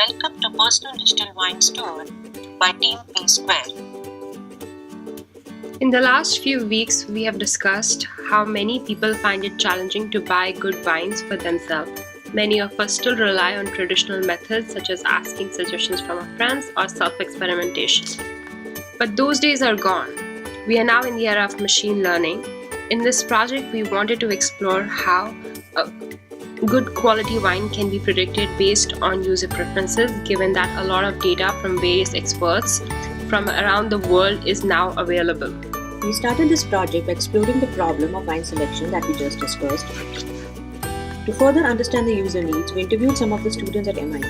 Welcome to Personal Digital Wine Store by Team P Square. In the last few weeks, we have discussed how many people find it challenging to buy good wines for themselves. Many of us still rely on traditional methods such as asking suggestions from our friends or self-experimentation. But those days are gone. We are now in the era of machine learning. In this project, we wanted to explore how a good quality wine can be predicted based on user preferences, given that a lot of data from various experts from around the world is now available. We started this project by exploring the problem of wine selection that we just discussed. To further understand the user needs, we interviewed some of the students at MIT.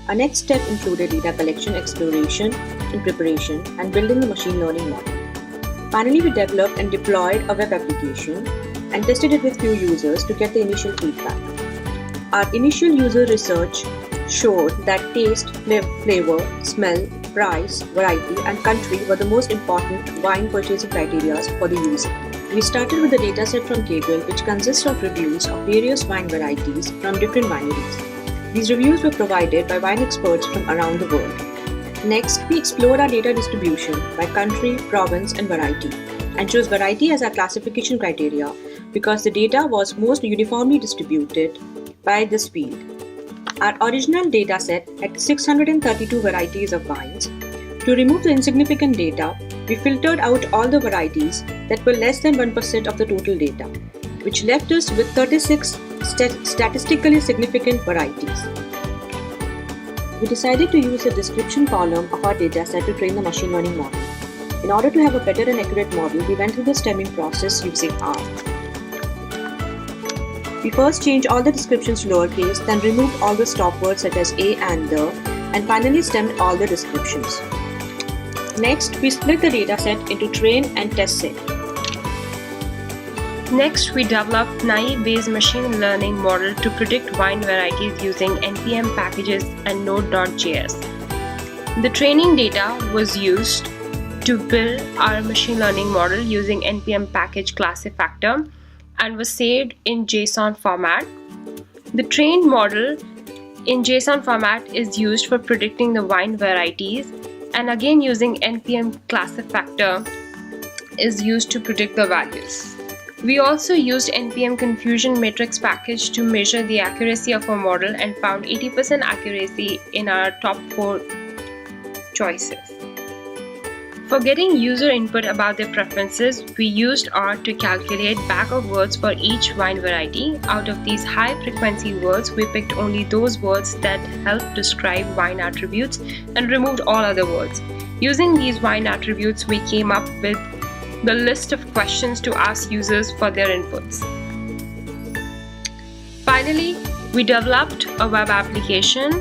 Our next step included data collection, exploration, and preparation, and building the machine learning model. Finally, we developed and deployed a web application and tested it with few users to get the initial feedback. Our initial user research showed that taste, flavor, smell, price, variety, and country were the most important wine purchasing criteria for the user. We started with a dataset from Kaggle, which consists of reviews of various wine varieties from different wineries. These reviews were provided by wine experts from around the world. Next, we explored our data distribution by country, province, and variety, and chose variety as our classification criteria because the data was most uniformly distributed by this field. Our original dataset had 632 varieties of wines. To remove the insignificant data, we filtered out all the varieties that were less than 1% of the total data, which left us with 36 statistically significant varieties. We decided to use the description column of our dataset to train the machine learning model. In order to have a better and accurate model, we went through the stemming process using R. We first changed all the descriptions to lowercase, then removed all the stop words such as a and the, and finally stemmed all the descriptions. Next, we split the dataset into train and test set. Next, we developed naive-based machine learning model to predict wine varieties using NPM packages and Node.js. The training data was used to build our machine learning model using NPM package classifactor and was saved in JSON format. The trained model in JSON format is used for predicting the wine varieties, and again using NPM classifactor is used to predict the values. We also used NPM confusion matrix package to measure the accuracy of our model and found 80% accuracy in our top 4 choices. For getting user input about their preferences, we used R to calculate bag of words for each wine variety. Out of these high-frequency words, we picked only those words that help describe wine attributes and removed all other words. Using these wine attributes, we came up with the list of questions to ask users for their inputs. Finally, we developed a web application.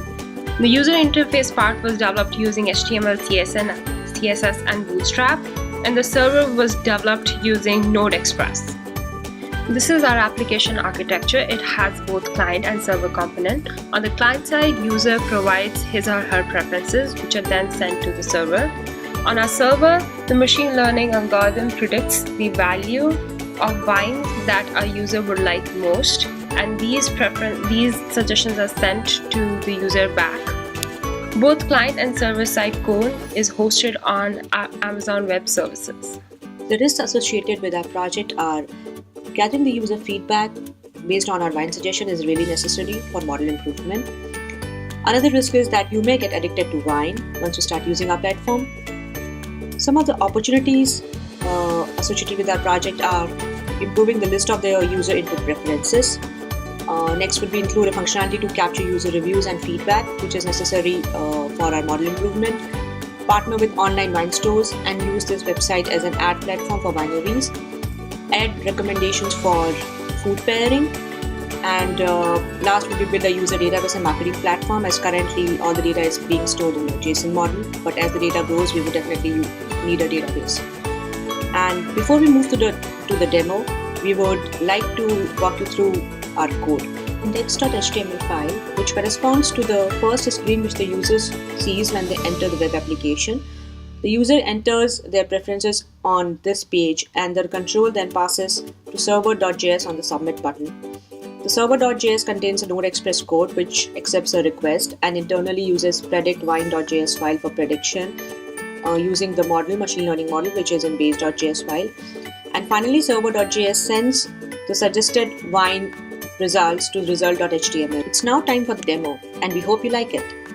The user interface part was developed using HTML, CSS and Bootstrap, and the server was developed using Node-Express. This is our application architecture. It has both client and server component. On the client side, user provides his or her preferences, which are then sent to the server. On our server, the machine learning algorithm predicts the value of wines that our user would like most, and these suggestions are sent to the user back. Both client and server-side code is hosted on Amazon Web Services. The risks associated with our project are gathering the user feedback based on our wine suggestion is really necessary for model improvement. Another risk is that you may get addicted to wine once you start using our platform. Some of the opportunities associated with our project are improving the list of their user input preferences. Next would be include a functionality to capture user reviews and feedback, which is necessary for our model improvement. Partner with online wine stores and use this website as an ad platform for wineries. Add recommendations for food pairing. And last would be build a user database and marketing platform, as currently all the data is being stored in a JSON model. But as the data grows, we would definitely need a database. And before we move to the demo, we would like to walk you through our code. Index.html file, which corresponds to the first screen which the user sees when they enter the web application. The user enters their preferences on this page, and the control then passes to server.js on the submit button. The The server.js contains a Node Express code which accepts a request and internally uses predict_wine.js file for prediction using the machine learning model which is in base.js file. And finally, server.js sends the suggested wine results to result.html. It's now time for the demo and we hope you like it.